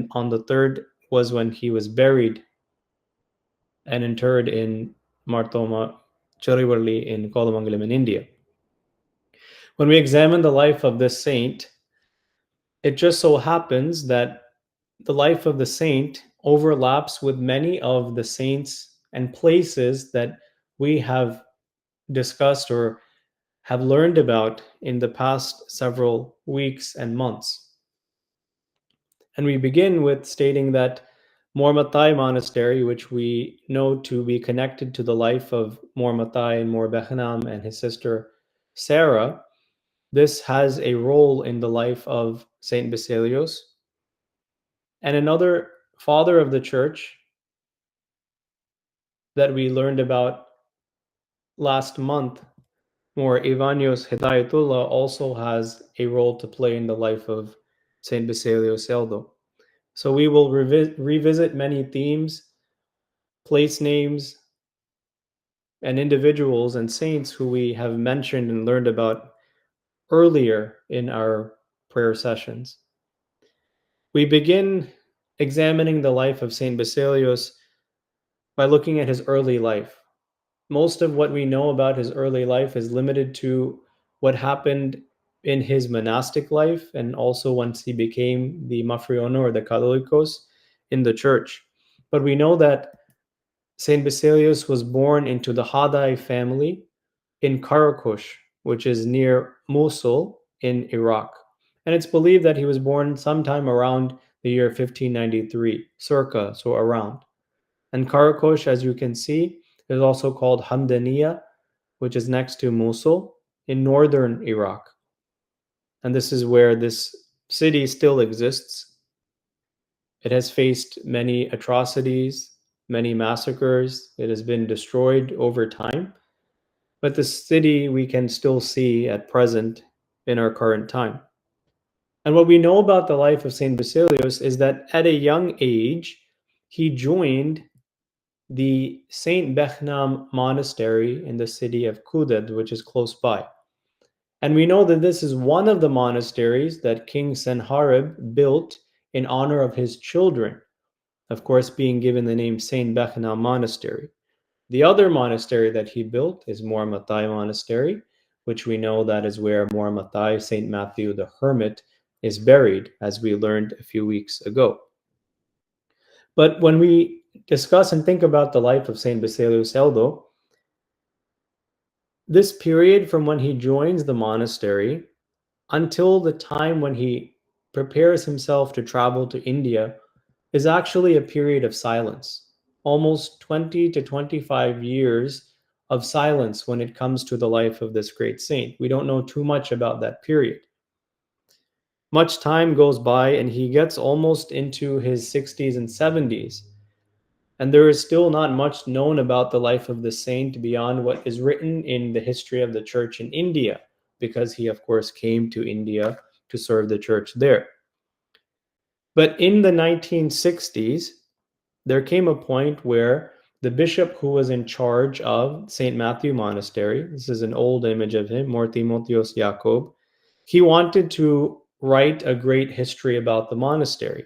and on the third was when he was buried and interred in Martoma Charivalli in Kolamangalam in India. When we examine the life of this saint, it just so happens that the life of the saint overlaps with many of the saints and places that we have discussed or have learned about in the past several weeks and months. And we begin with stating that Mormatai Monastery, which we know to be connected to the life of Mormatai and Morbehanam and his sister Sarah, this has a role in the life of Saint Baselios. And another father of the church that we learned about last month, More Ivanios Hidayatullah, also has a role to play in the life of Saint Baselios Yeldho. So we will revisit many themes, place names, and individuals and saints who we have mentioned and learned about earlier in our prayer sessions. We begin examining the life of Saint Baselios by looking at his early life. Most of what we know about his early life is limited to what happened in his monastic life and also once he became the Mafriono or the Catholicos in the church. But we know that Saint Baselios was born into the Hadai family in Karakush, which is near Mosul in Iraq. And it's believed that he was born sometime around the year 1593, circa, so around. And Karakush, as you can see, is also called Hamdaniya, which is next to Mosul in northern Iraq. And this is where this city still exists. It has faced many atrocities, many massacres. It has been destroyed over time. But the city we can still see at present in our current time. And what we know about the life of Saint Baselios is that at a young age, he joined the Saint Behnam monastery in the city of Kudad, which is close by. And we know that this is one of the monasteries that King Senharib built in honor of his children, of course, being given the name Saint Behnam Monastery. The other monastery that he built is Mormatai Monastery, which we know that is where Mormatai, Saint Matthew the Hermit, is buried, as we learned a few weeks ago. But when we discuss and think about the life of Saint Baselios Yeldho, this period from when he joins the monastery until the time when he prepares himself to travel to India is actually a period of silence. Almost 20 to 25 years of silence when it comes to the life of this great saint. We don't know too much about that period. Much time goes by and he gets almost into his 60s and 70s. And there is still not much known about the life of the saint beyond what is written in the history of the church in India, because he, of course, came to India to serve the church there. But in the 1960s, there came a point where the bishop who was in charge of St. Matthew Monastery, this is an old image of him, Mor Timotheos Jacob, he wanted to write a great history about the monastery.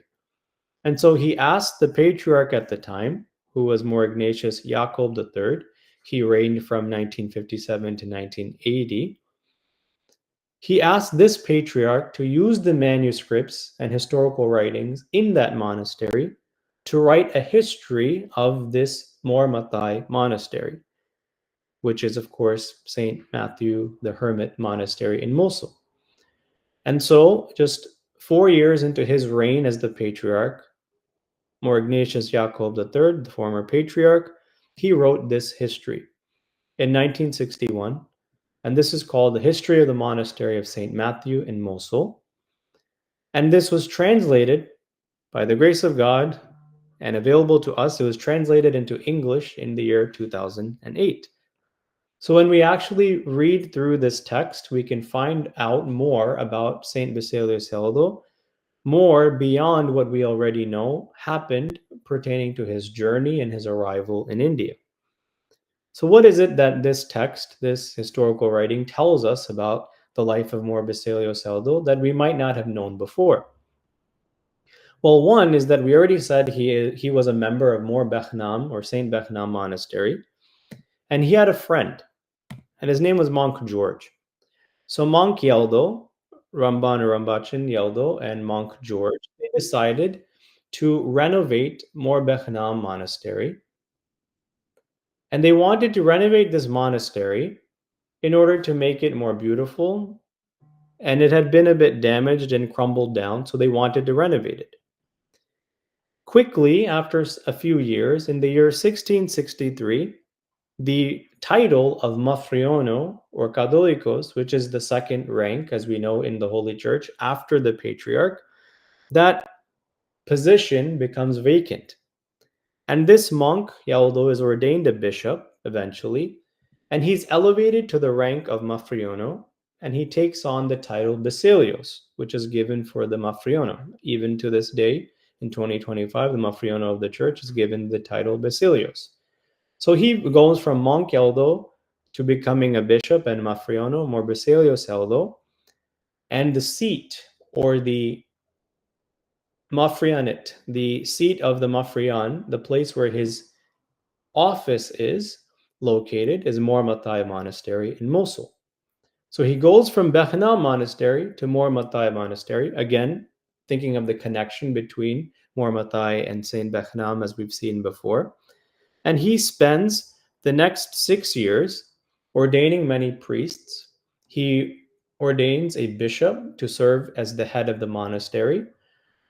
And so he asked the patriarch at the time, who was More Ignatius Jacob III, he reigned from 1957 to 1980, he asked this patriarch to use the manuscripts and historical writings in that monastery to write a history of this Mormatai monastery, which is, of course, St. Matthew the Hermit Monastery in Mosul. And so, just 4 years into his reign as the patriarch, More Ignatius Jacob III, the former patriarch, he wrote this history in 1961, and this is called The History of the Monastery of St. Matthew in Mosul. And this was translated by the grace of God and available to us. It was translated into English in the year 2008. So when we actually read through this text, we can find out more about St. Baselios Yeldho, more beyond what we already know happened pertaining to his journey and his arrival in India. So what is it that this text, this historical writing, tells us about the life of More Baselios Yeldho that we might not have known before? Well, one is that we already said he was a member of Mor Bechnam or Saint Bechnam Monastery, and he had a friend, and his name was Monk George. So Monk Yeldho, Ramban or Rambachin Yeldho, and Monk George, they decided to renovate Mor Bechnam Monastery, and they wanted to renovate this monastery in order to make it more beautiful, and it had been a bit damaged and crumbled down, so they wanted to renovate it. Quickly, after a few years, in the year 1663, the title of Mafriono or Catholicos, which is the second rank, as we know in the Holy Church, after the Patriarch, that position becomes vacant. And this monk, Yeldho, is ordained a bishop eventually, and he's elevated to the rank of Mafriono, and he takes on the title Baselios, which is given for the Mafriono. Even to this day, in 2025, the Mafriono of the church is given the title Baselios. So he goes from monk Yeldho to becoming a bishop and Mafriono, more Baselios Yeldho, and the seat or the Mafrianate, the seat of the Mafrian, the place where his office is located, is Mor Matai Monastery in Mosul. So he goes from Bechnam Monastery to Mor Matai Monastery, again, thinking of the connection between Mor Matai and Saint Bechnam as we've seen before. And he spends the next 6 years ordaining many priests. He ordains a bishop to serve as the head of the monastery.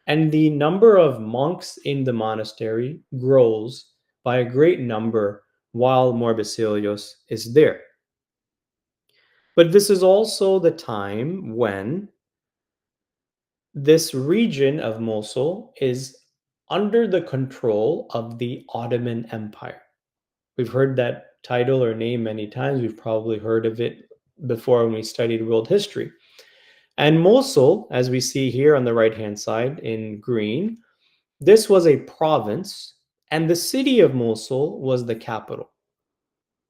And the number of monks in the monastery grows by a great number while Mor Baselios is there. But this is also the time when this region of Mosul is under the control of the Ottoman Empire. We've heard that title or name many times. We've probably heard of it before when we studied world history. And Mosul, as we see here on the right-hand side in green, this was a province, and the city of Mosul was the capital.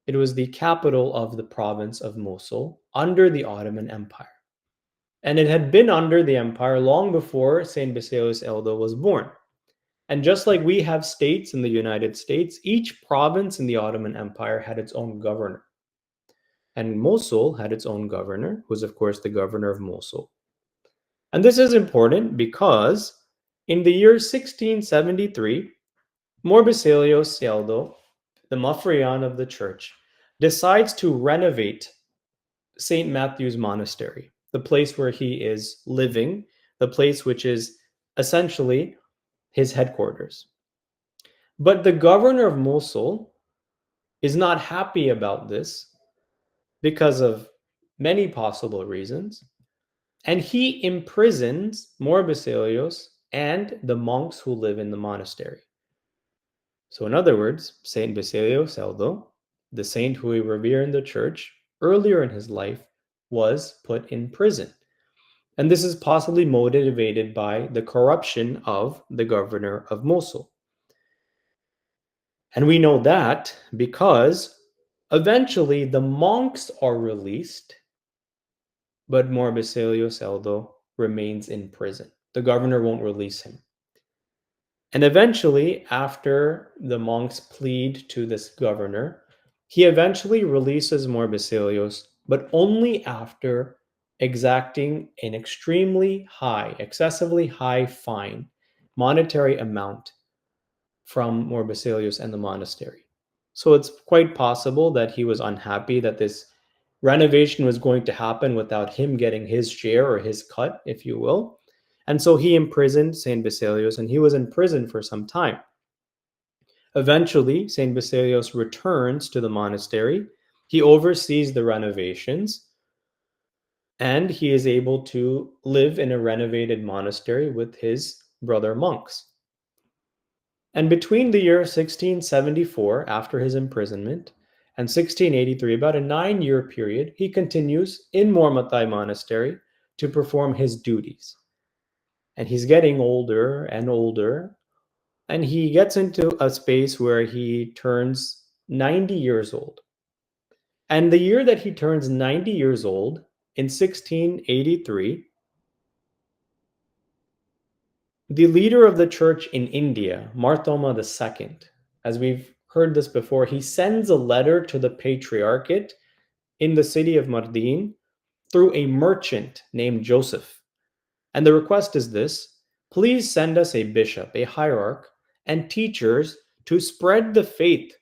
It was the capital of the province of Mosul under the Ottoman Empire. And it had been under the empire long before St. Baselios Yeldho was born. And just like we have states in the United States, each province in the Ottoman Empire had its own governor. And Mosul had its own governor, who was, of course, the governor of Mosul. And this is important because in the year 1673, Mor Baselios Yeldho, the Mafrian of the church, decides to renovate St. Matthew's Monastery, the place where he is living, the place which is essentially his headquarters. But the governor of Mosul is not happy about this because of many possible reasons, and he imprisons Mor Baselios and the monks who live in the monastery. So, in other words, Saint Baselios Yeldho, the saint who we revere in the church, earlier in his life was put in prison. And this is possibly motivated by the corruption of the governor of Mosul. And we know that because eventually the monks are released, but Mor Baselios Yeldho remains in prison. The governor won't release him. And eventually, after the monks plead to this governor, he eventually releases Mor Baselios, but only after exacting an extremely high, excessively high fine, monetary amount from Mor Baselios and the monastery. So it's quite possible that he was unhappy that this renovation was going to happen without him getting his share or his cut, if you will. And so he imprisoned St. Baselios, and he was in prison for some time. Eventually, St. Baselios returns to the monastery. He oversees the renovations, and he is able to live in a renovated monastery with his brother monks. And between the year 1674, after his imprisonment, and 1683, about a 9-year period, he continues in Mor Matai Monastery to perform his duties. And he's getting older and older, and he gets into a space where he turns 90 years old. And the year that he turns 90 years old, in 1683, The leader of the church in India, Marthoma II, as we've heard this before, he sends a letter to the patriarchate in the city of Mardin through a merchant named Joseph. And the request is this: please send us a bishop, a hierarch, and teachers to spread the faith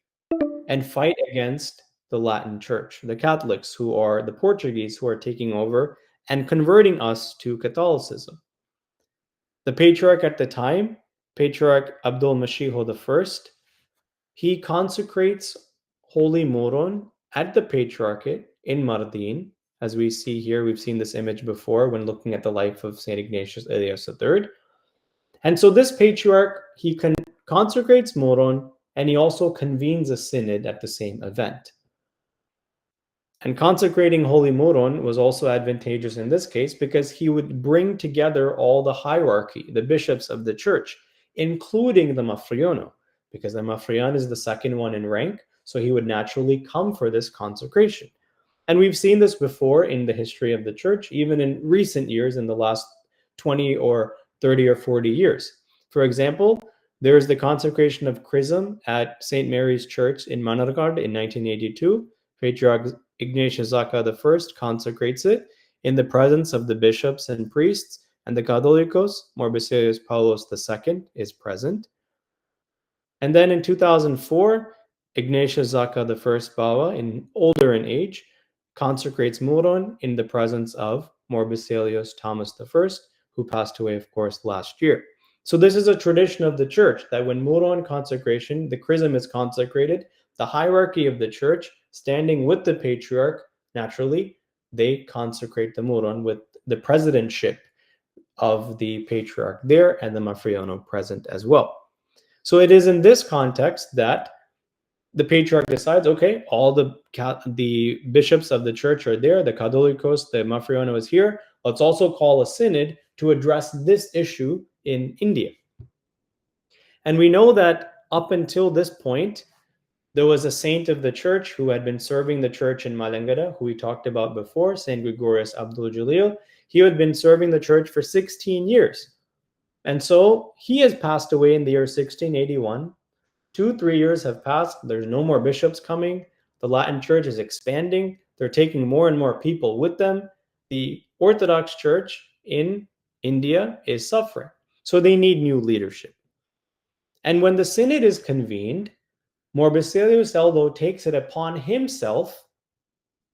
and fight against the Latin church, the Catholics who are the Portuguese who are taking over and converting us to Catholicism. The patriarch at the time, Patriarch Abdul Mashiho I, he consecrates Holy Moron at the patriarchate in Mardin. As we see here, we've seen this image before when looking at the life of St. Ignatius Elias III. And so this patriarch, he consecrates Moron, and he also convenes a synod at the same event. And consecrating Holy Moron was also advantageous in this case because he would bring together all the hierarchy, the bishops of the church, including the Mafriono, because the Mafrian is the second one in rank, so he would naturally come for this consecration. And we've seen this before in the history of the church, even in recent years, in the last 20 or 30 or 40 years. For example, there is the consecration of Chrism at St. Mary's Church in Manargard in 1982. Patriarch Ignatius Zaka I consecrates it in the presence of the bishops and priests, and the Catholicos, more Baselios Paulos II, is present. And then in 2004, Ignatius Zaka I Bawa, older in age, consecrates Moron in the presence of more Baselios Thomas I, who passed away, of course, last year. So this is a tradition of the church that when Moron consecration, the chrism is consecrated, the hierarchy of the church, standing with the patriarch, naturally, they consecrate the Moron with the presidentship of the patriarch there and the Mafriano present as well. So it is in this context that the patriarch decides, okay, all the bishops of the church are there, the Catholicos, the Mafriano is here. Let's also call a synod to address this issue in India. And we know that up until this point, there was a saint of the church who had been serving the church in Malangada, who we talked about before, Saint Gregorius Abdul Jalil. He had been serving the church for 16 years. And so he has passed away in the year 1681. 2-3 years have passed. There's no more bishops coming. The Latin church is expanding. They're taking more and more people with them. The Orthodox church in India is suffering. So they need new leadership. And when the synod is convened, more Baselios Yeldho takes it upon himself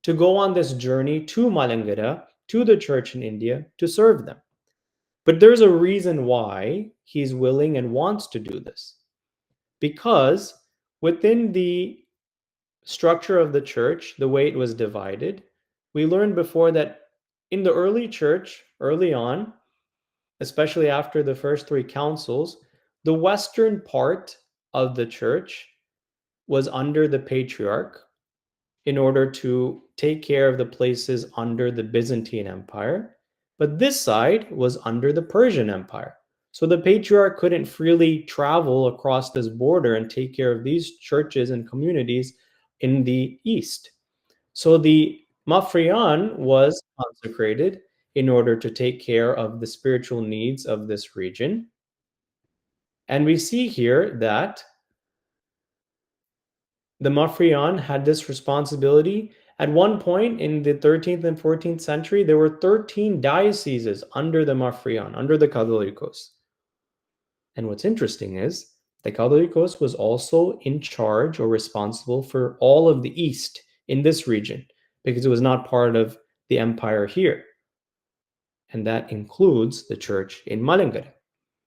to go on this journey to Malangara, to the church in India, to serve them. But there's a reason why he's willing and wants to do this. Because within the structure of the church, the way it was divided, we learned before that in the early church, early on, especially after the first three councils, the western part of the church was under the patriarch in order to take care of the places under the Byzantine Empire. But this side was under the Persian Empire. So the patriarch couldn't freely travel across this border and take care of these churches and communities in the east. So the Mafrian was consecrated in order to take care of the spiritual needs of this region. And we see here that the Mafrian had this responsibility. At one point in the 13th and 14th century, there were 13 dioceses under the Mafrian, under the Catholicos. And what's interesting is the Catholicos was also in charge or responsible for all of the East in this region because it was not part of the empire here. And that includes the church in Malangara.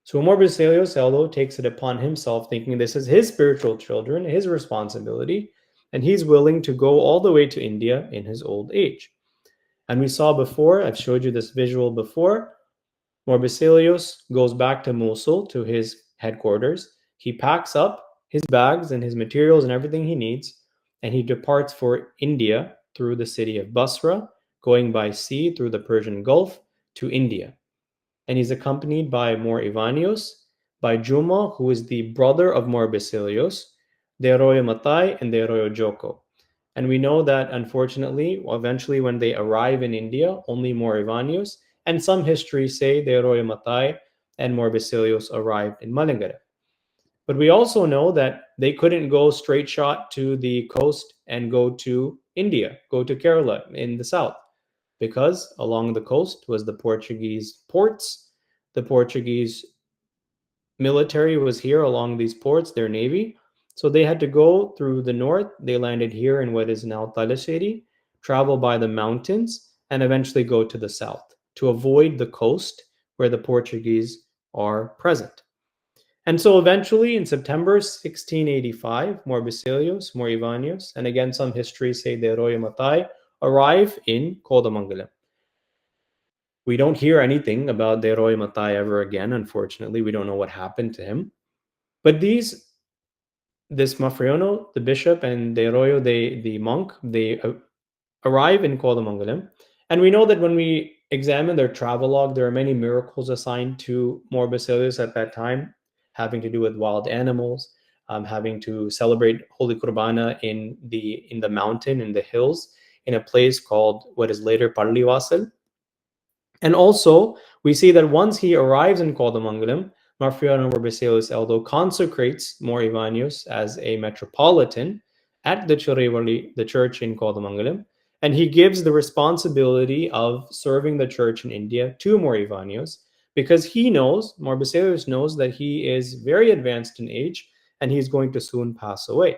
So Amor Baselios Yeldho takes it upon himself, thinking this is his spiritual children, his responsibility, and he's willing to go all the way to India in his old age. And we saw before, I've showed you this visual before, Amor Baselios goes back to Mosul, to his headquarters. He packs up his bags and his materials and everything he needs, and he departs for India through the city of Basra, going by sea through the Persian Gulf to India. And he's accompanied by More Ivanios, by Juma, who is the brother of More Baselios, De Arroyo Matai, and De Arroyo Joko. And we know that, unfortunately, eventually when they arrive in India, only More Ivanios, and some histories say De Arroyo Matai, and more Baselios arrived in Malingara. But we also know that they couldn't go straight shot to the coast and go to India, go to Kerala in the south, because along the coast was the Portuguese ports. The Portuguese military was here along these ports, their navy. So they had to go through the north. They landed here in what is now Talassery, travel by the mountains, and eventually go to the south to avoid the coast where the Portuguese are present. And so eventually in September 1685, more Baselios, more Ivanios, and again some histories say the Roya Matai arrive in Kodamangalam. We don't hear anything about De Roy Matai ever again, unfortunately. We don't know what happened to him. But this Mafriono, the bishop, and De Royo, the monk, they arrive in Kodamangalam. And we know that when we examine their travelogue, there are many miracles assigned to More Basilius at that time, having to do with wild animals, having to celebrate Holy Qurbana in the mountain, in the hills, in a place called what is later Parlivasal. And also, we see that once he arrives in Kodamangalam, Marfiano Baselios Yeldho consecrates More Ivanios as a metropolitan at the Chirivali, the church in Kodamangalam, and he gives the responsibility of serving the church in India to More Ivanios because he knows, More Baselios knows that he is very advanced in age and he's going to soon pass away.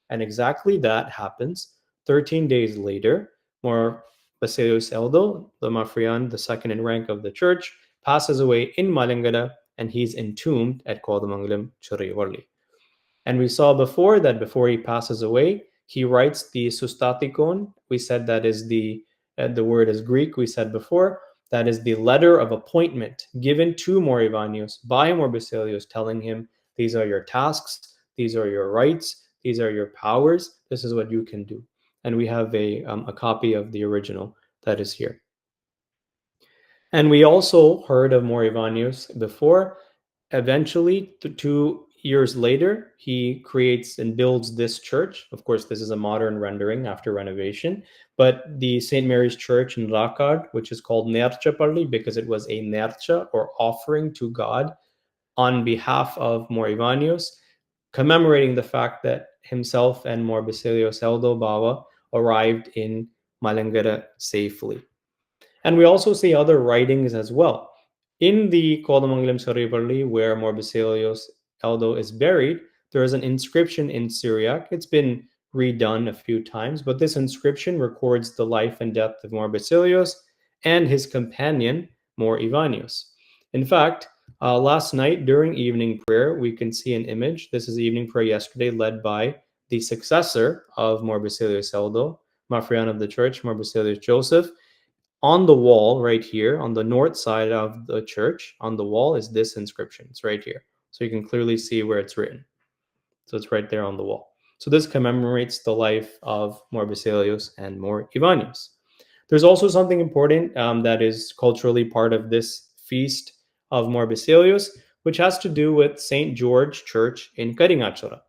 And exactly that happens 13 days later. More Baselios Yeldho, the Mafrian, the second in rank of the church, passes away in Malingala and he's entombed at Kodamangalam Chirivalli. And we saw before that before he passes away, he writes the Sustatikon. We said that is the word is Greek, we said before. That is the letter of appointment given to Morivanius by Morbiselius, telling him, these are your tasks, these are your rights, these are your powers, this is what you can do. And we have a copy of the original that is here. And we also heard of Morivanius before. Eventually, 2 years later, he creates and builds this church. Of course, this is a modern rendering after renovation, but the St. Mary's Church in Rakad, which is called Nercha Parli because it was a nercha or offering to God on behalf of Morivanius, commemorating the fact that himself and Mor Baselios Yeldho Bawa arrived in Malangara safely. And we also see other writings as well. In the Kodamangalam Sarivalli, where Morbiselios Yeldho is buried, there is an inscription in Syriac. It's been redone a few times, but this inscription records the life and death of Morbiselios and his companion, Mor Ivanios. In fact, last night during evening prayer, we can see an image. This is evening prayer yesterday, led by the successor of Morbiselios Yeldho, Mafrian of the church, Morbiselios Joseph. On the wall right here on the north side of the church on the wall is this inscription. It's right here, so you can clearly see where it's written. So it's right there on the wall. So this commemorates the life of More Baselios and More Ivanios. There's also something important that is culturally part of this feast of More Baselios, which has to do with St. George Church in Karingachara.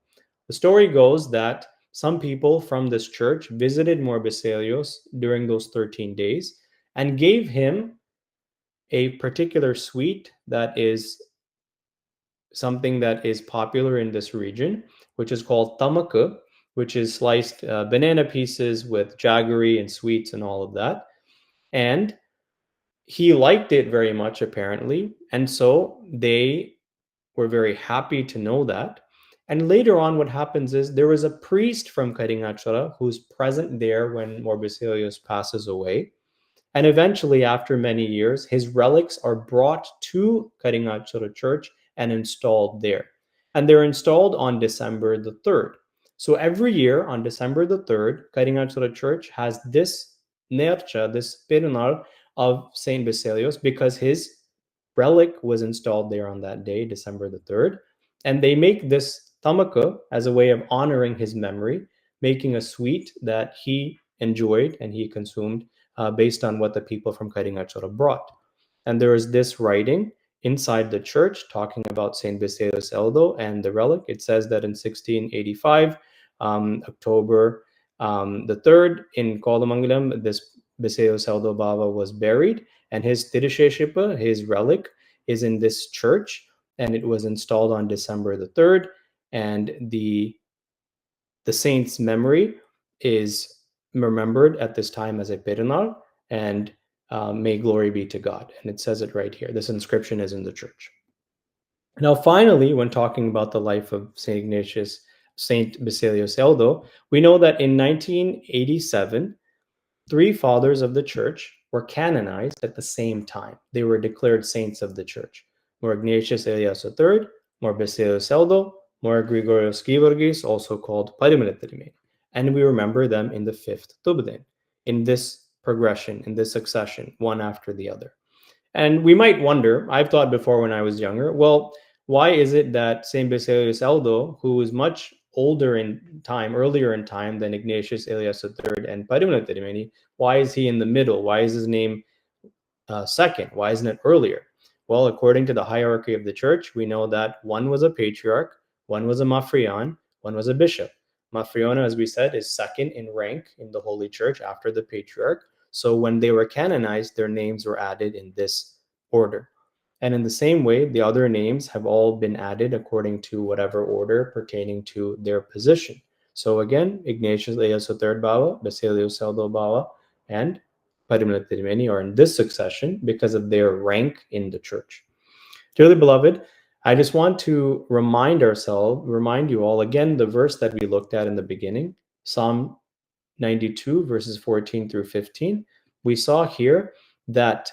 The story goes that some people from this church visited More Baselios during those 13 days and gave him a particular sweet that is something that is popular in this region, which is called tamaka, which is sliced banana pieces with jaggery and sweets and all of that. And he liked it very much, apparently. And so they were very happy to know that. And later on, what happens is there was a priest from Karingachara who's present there when Morbiselius passes away. And eventually, after many years, his relics are brought to Karingachara Church and installed there. And they're installed on December the 3rd. So every year on December the 3rd, Karingachara Church has this nercha, this Perunal of Saint Baselios, because his relic was installed there on that day, December the 3rd. And they make this tamaka as a way of honoring his memory, making a sweet that he enjoyed and he consumed based on what the people from Karingachara brought. And there is this writing inside the church talking about Saint Baselios Yeldho and the relic. It says that in 1685, October the 3rd, in Kodamangalam, this Baselios Yeldho Baba was buried, and his Tirisheshipa, his relic, is in this church, and it was installed on December the 3rd. And the saint's memory is remembered at this time as a Perenal, and may glory be to God. And it says it right here. This inscription is in the church. Now, finally, when talking about the life of St. Ignatius, St. Baselios Yeldho, we know that in 1987, three fathers of the church were canonized at the same time. They were declared saints of the church. More Ignatius Elias III, more Baselios Yeldho, more Grigorios Georgis, also called Parimilitirimeni. And we remember them in the fifth Tubden, in this progression, in this succession, one after the other. And we might wonder, I've thought before when I was younger, well, why is it that St. Baselius Yeldho, who is much older in time, earlier in time than Ignatius Elias III and Parimilitirimeni, why is he in the middle? Why is his name second? Why isn't it earlier? Well, according to the hierarchy of the church, we know that one was a patriarch, one was a Mafrian, one was a bishop. Mafriona, as we said, is second in rank in the Holy Church after the patriarch. So when they were canonized, their names were added in this order. And in the same way, the other names have all been added according to whatever order pertaining to their position. So again, Ignatius Elias III Bawa, Baselios Yeldho Bawa, and Parimilitirimeni are in this succession because of their rank in the church. Dearly beloved, I just want to remind you all again, the verse that we looked at in the beginning, Psalm 92, verses 14 through 15. We saw here that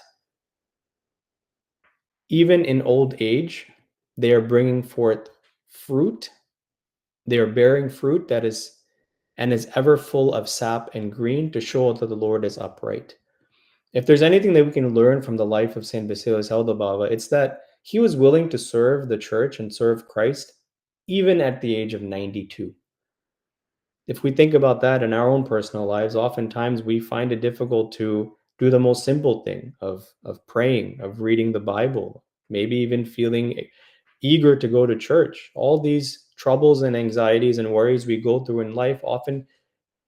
even in old age, they are bringing forth fruit. They are bearing fruit that is ever full of sap and green, to show that the Lord is upright. If there's anything that we can learn from the life of Saint Baselios Yeldho Baba, it's that he was willing to serve the church and serve Christ even at the age of 92. If we think about that in our own personal lives, oftentimes we find it difficult to do the most simple thing of praying, of reading the Bible, maybe even feeling eager to go to church. All these troubles and anxieties and worries we go through in life often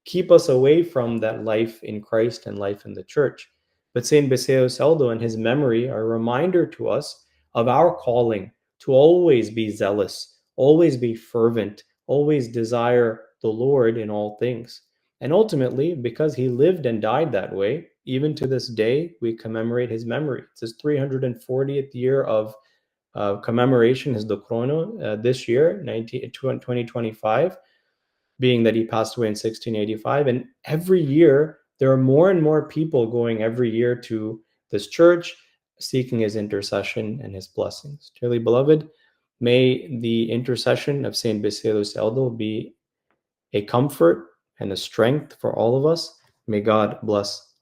keep us away from that life in Christ and life in the church. But Saint Baselios Yeldho and his memory are a reminder to us of our calling to always be zealous, always be fervent, always desire the Lord in all things. And ultimately, because he lived and died that way, even to this day, we commemorate his memory. It's his 340th year of commemoration, his Dokrono, this year, 2025, being that he passed away in 1685. And every year, there are more and more people going every year to this church, seeking his intercession and his blessings. Dearly beloved, may the intercession of Saint Baselios Yeldho be a comfort and a strength for all of us. May God bless